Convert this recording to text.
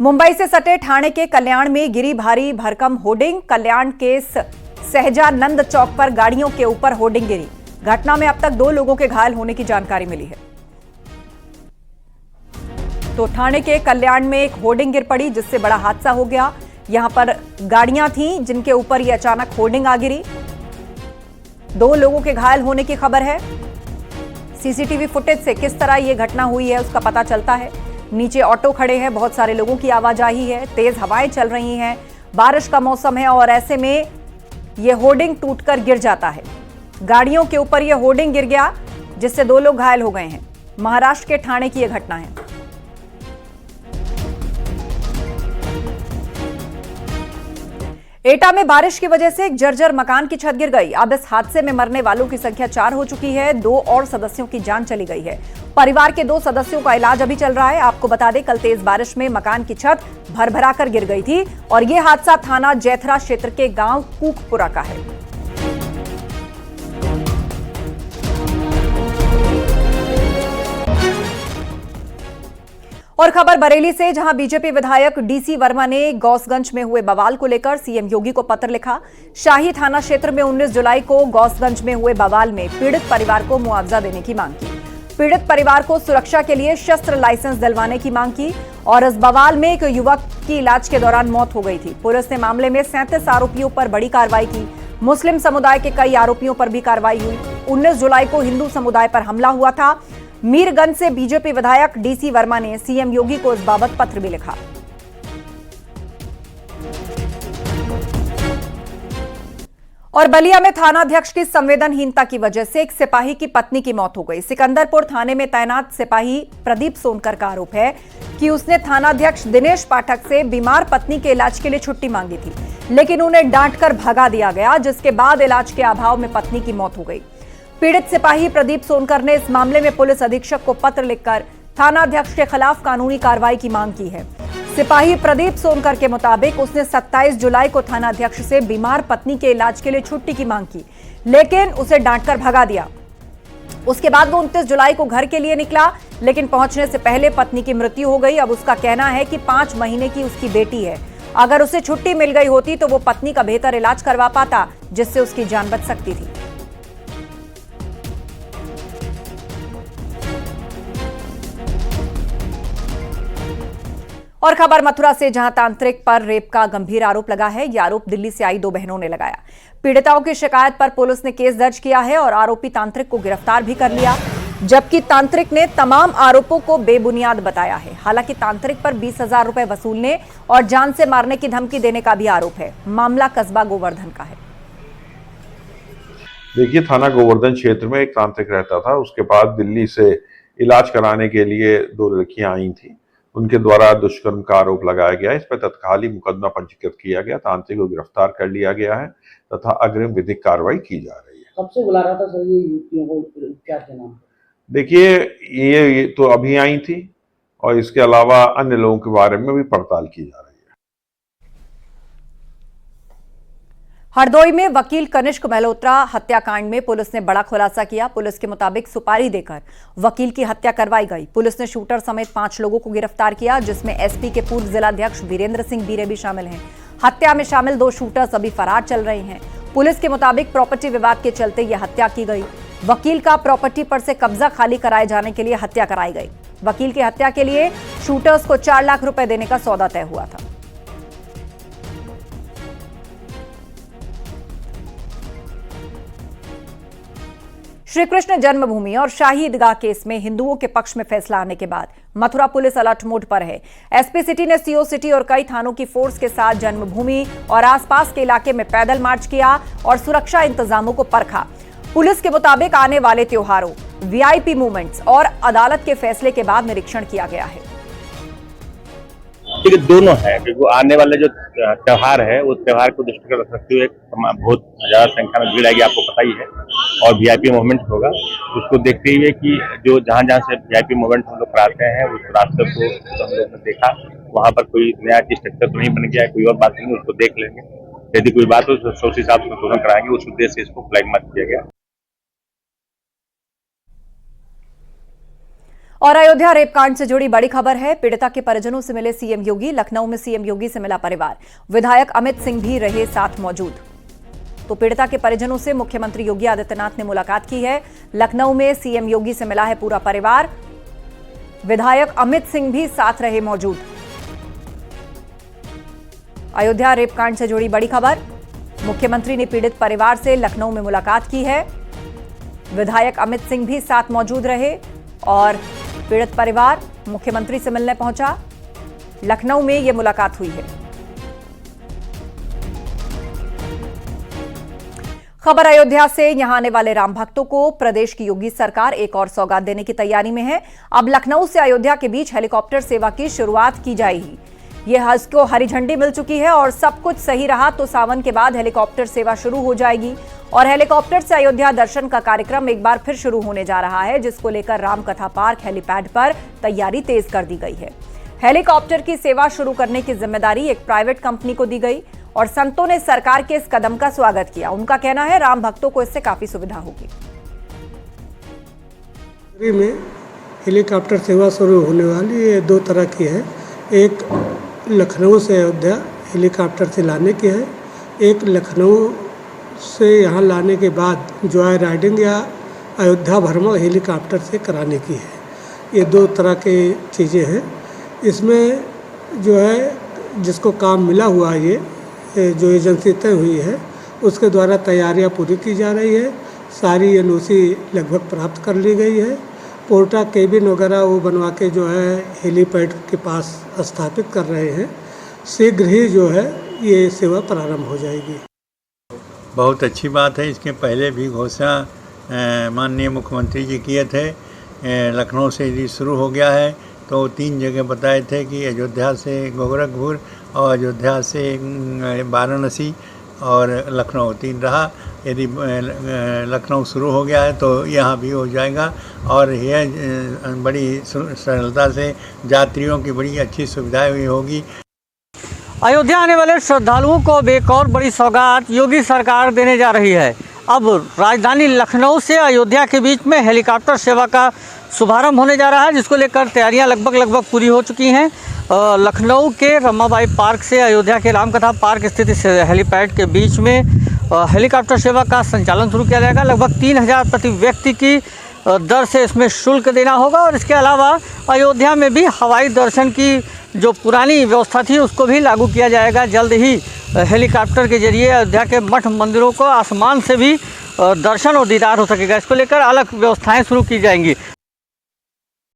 मुंबई से सटे ठाणे के कल्याण में गिरी भारी भरकम होर्डिंग। कल्याण के सहजानंद चौक पर गाड़ियों के ऊपर होर्डिंग गिरी। घटना में अब तक 2 लोगों के घायल होने की जानकारी मिली है। तो ठाणे के कल्याण में एक होर्डिंग गिर पड़ी, जिससे बड़ा हादसा हो गया। यहां पर गाड़ियां थीं जिनके ऊपर ये अचानक होर्डिंग आ गिरी। 2 लोगों के घायल होने की खबर है। सीसीटीवी फुटेज से किस तरह यह घटना हुई है उसका पता चलता है। नीचे ऑटो खड़े हैं, बहुत सारे लोगों की आवाजाही है, तेज हवाएं चल रही हैं, बारिश का मौसम है और ऐसे में यह होर्डिंग टूटकर गिर जाता है। गाड़ियों के ऊपर यह होर्डिंग गिर गया, जिससे 2 लोग घायल हो गए हैं। महाराष्ट्र के ठाणे की यह घटना है। एटा में बारिश की वजह से एक जर्जर मकान की छत गिर गई। अब इस हादसे में मरने वालों की संख्या 4 हो चुकी है। 2 और सदस्यों की जान चली गई है। परिवार के 2 सदस्यों का इलाज अभी चल रहा है। आपको बता दें, कल तेज बारिश में मकान की छत भरभराकर गिर गई थी और यह हादसा थाना जैथरा क्षेत्र के गांव कूकपुरा का है। और खबर बरेली से, जहां बीजेपी विधायक डीसी वर्मा ने गौसगंज में हुए बवाल को लेकर सीएम योगी को पत्र लिखा। शाही थाना क्षेत्र में 19 जुलाई को गौसगंज में हुए बवाल में पीड़ित परिवार को मुआवजा देने की मांग की। पीड़ित परिवार को सुरक्षा के लिए शस्त्र लाइसेंस दिलवाने की मांग की। और इस बवाल में एक युवक की इलाज के दौरान मौत हो गई थी। पुलिस ने मामले में 37 आरोपियों पर बड़ी कार्रवाई की। मुस्लिम समुदाय के कई आरोपियों पर भी कार्रवाई हुई। 19 जुलाई को हिंदू समुदाय पर हमला हुआ था। मीरगंज से बीजेपी विधायक डीसी वर्मा ने सीएम योगी को इस बाबत पत्र भी लिखा। और बलिया में थानाध्यक्ष की संवेदनहीनता की वजह से एक सिपाही की पत्नी की मौत हो गई। सिकंदरपुर थाने में तैनात सिपाही प्रदीप सोनकर का आरोप है कि उसने थानाध्यक्ष दिनेश पाठक से बीमार पत्नी के इलाज के लिए छुट्टी मांगी थी, लेकिन उन्हें डांटकर भगा दिया गया, जिसके बाद इलाज के अभाव में पत्नी की मौत हो गई। पीड़ित सिपाही प्रदीप सोनकर ने इस मामले में पुलिस अधीक्षक को पत्र लिखकर थानाध्यक्ष के खिलाफ कानूनी कार्रवाई की मांग की है। सिपाही प्रदीप सोनकर के मुताबिक उसने 27 जुलाई को थानाध्यक्ष से बीमार पत्नी के इलाज के लिए छुट्टी की मांग की, लेकिन उसे डांटकर भगा दिया। उसके बाद वो 29 जुलाई को घर के लिए निकला, लेकिन पहुंचने से पहले पत्नी की मृत्यु हो गई। अब उसका कहना है कि 5 महीने की उसकी बेटी है। अगर उसे छुट्टी मिल गई होती तो वो पत्नी का बेहतर इलाज करवा पाता, जिससे उसकी जान बच सकती थी। और खबर मथुरा से, जहां तांत्रिक पर रेप का गंभीर आरोप लगा है। यह आरोप दिल्ली से आई 2 बहनों ने लगाया। पीड़िताओं की शिकायत पर पुलिस ने केस दर्ज किया है और आरोपी तांत्रिक को गिरफ्तार भी कर लिया, जबकि तांत्रिक ने तमाम आरोपों को बेबुनियाद बताया है। हालांकि तांत्रिक पर 20,000 रुपए वसूलने और जान से मारने की धमकी देने का भी आरोप है। मामला कस्बा गोवर्धन का है। देखिए, थाना गोवर्धन क्षेत्र में एक तांत्रिक रहता था। उसके बाद दिल्ली से इलाज कराने के लिए 2 लड़कियां आई थी। उनके द्वारा दुष्कर्म का आरोप लगाया गया। इस पर तत्काल ही मुकदमा पंजीकृत किया गया। तांत्रिक को गिरफ्तार कर लिया गया है तथा अग्रिम विधिक कार्रवाई की जा रही है। कब से बुला रहा था सर ये युवतियों को उपचार के नाम? देखिए, ये तो अभी आई थी और इसके अलावा अन्य लोगों के बारे में भी पड़ताल की जा रही है। हरदोई में वकील कनिष्क मल्होत्रा हत्याकांड में पुलिस ने बड़ा खुलासा किया। पुलिस के मुताबिक सुपारी देकर वकील की हत्या करवाई गई। पुलिस ने शूटर समेत 5 लोगों को गिरफ्तार किया, जिसमें एसपी के पूर्व जिलाध्यक्ष वीरेंद्र सिंह बीरे भी शामिल हैं। हत्या में शामिल 2 शूटर्स अभी फरार चल रहे हैं। पुलिस के मुताबिक प्रॉपर्टी विवाद के चलते यह हत्या की गई। वकील का प्रॉपर्टी पर से कब्जा खाली कराए जाने के लिए हत्या कराई गई। वकील की हत्या के लिए शूटर्स को 4 लाख रुपए देने का सौदा तय हुआ था। श्री कृष्ण जन्मभूमि और शाही ईदगाह केस में हिंदुओं के पक्ष में फैसला आने के बाद मथुरा पुलिस अलर्ट मोड पर है। एसपी सिटी ने सीओ सिटी और कई थानों की फोर्स के साथ जन्मभूमि और आसपास के इलाके में पैदल मार्च किया और सुरक्षा इंतजामों को परखा। पुलिस के मुताबिक आने वाले त्योहारों, वीआईपी मूवमेंट्स और अदालत के फैसले के बाद निरीक्षण किया गया है। देखिए, दोनों है, क्योंकि आने वाले जो त्योहार है उस त्योहार को दृष्टिगत रखते हुए बहुत ज्यादा संख्या में भीड़ आएगी, आपको पता ही है, और वीआईपी मूवमेंट होगा। उसको देखते हुए कि जो जहां जहां से वीआईपी मूवमेंट हम लोग कराते हैं उस रास्ते को हम लोग ने देखा, वहां पर कोई नया स्ट्रक्चर तो नहीं बन गया है, कोई और बात नहीं, उसको देख लेंगे। यदि कोई बात हो तो उस हिसाब से तुरंत कराएंगे। उस उद्देश्य से इसको फ्लैग मार्च किया गया। और अयोध्या रेप कांड से जुड़ी बड़ी खबर है। पीड़िता के परिजनों से मिले सीएम योगी। लखनऊ में सीएम योगी से मिला परिवार। विधायक अमित सिंह भी रहे साथ मौजूद। तो पीड़िता के परिजनों से मुख्यमंत्री योगी आदित्यनाथ ने मुलाकात की है। लखनऊ में सीएम योगी से मिला है पूरा परिवार। विधायक अमित सिंह भी साथ रहे मौजूद। अयोध्या रेप कांड से जुड़ी बड़ी खबर। मुख्यमंत्री ने पीड़ित परिवार से लखनऊ में मुलाकात की है। विधायक अमित सिंह भी साथ मौजूद रहे और पीड़ित परिवार मुख्यमंत्री से मिलने पहुंचा। लखनऊ में यह मुलाकात हुई है। खबर अयोध्या से। यहां आने वाले राम भक्तों को प्रदेश की योगी सरकार एक और सौगात देने की तैयारी में है। अब लखनऊ से अयोध्या के बीच हेलीकॉप्टर सेवा की शुरुआत की जाएगी। यह हज को हरी झंडी मिल चुकी है और सब कुछ सही रहा तो सावन के बाद हेलीकॉप्टर सेवा शुरू हो जाएगी और हेलीकॉप्टर से अयोध्या दर्शन का कार्यक्रम एक बार फिर शुरू होने जा रहा है, जिसको लेकर रामकथा पार्क हेलीपैड पर तैयारी तेज कर दी गई है। हेलीकॉप्टर की सेवा शुरू करने की जिम्मेदारी एक प्राइवेट कंपनी को दी गई और संतों ने सरकार के इस कदम का स्वागत किया। उनका कहना है राम भक्तों को इससे काफी सुविधा होगी। में हेलीकॉप्टर सेवा शुरू होने वाली ये दो तरह की है। एक लखनऊ से अयोध्या हेलीकॉप्टर से लाने की है, एक लखनऊ से यहाँ लाने के बाद जॉय राइडिंग या अयोध्या भ्रमण हेलीकॉप्टर से कराने की है। ये दो तरह की चीज़ें हैं। इसमें जो है जिसको काम मिला हुआ ये जो एजेंसी तय हुई है उसके द्वारा तैयारियां पूरी की जा रही है। सारी एनओसी लगभग प्राप्त कर ली गई है। पोर्टा केबिन वगैरह वो बनवा के जो है हेलीपैड के पास स्थापित कर रहे हैं। शीघ्र ही जो है ये सेवा प्रारंभ हो जाएगी। बहुत अच्छी बात है। इसके पहले भी घोषणा माननीय मुख्यमंत्री जी किए थे। लखनऊ से यदि शुरू हो गया है तो 3 जगह बताए थे कि अयोध्या से गोरखपुर और अयोध्या से वाराणसी और लखनऊ 3 रहा। यदि लखनऊ शुरू हो गया है तो यहाँ भी हो जाएगा और यह बड़ी सरलता से यात्रियों की बड़ी अच्छी सुविधा भी होगी। अयोध्या आने वाले श्रद्धालुओं को अब एक और बड़ी सौगात योगी सरकार देने जा रही है। अब राजधानी लखनऊ से अयोध्या के बीच में हेलीकॉप्टर सेवा का शुभारंभ होने जा रहा है, जिसको लेकर तैयारियां लगभग पूरी हो चुकी हैं। लखनऊ के रमाबाई पार्क से अयोध्या के रामकथा पार्क स्थित इस हेलीपैड के बीच में हेलीकॉप्टर सेवा का संचालन शुरू किया जाएगा। लगभग 3000 प्रति व्यक्ति की दर से इसमें शुल्क देना होगा और इसके अलावा अयोध्या में भी हवाई दर्शन की जो पुरानी व्यवस्था थी उसको भी लागू किया जाएगा। जल्द ही हेलीकॉप्टर के जरिए अयोध्या के मठ मंदिरों को आसमान से भी दर्शन और दीदार हो सकेगा। इसको लेकर अलग व्यवस्थाएं शुरू की जाएंगी।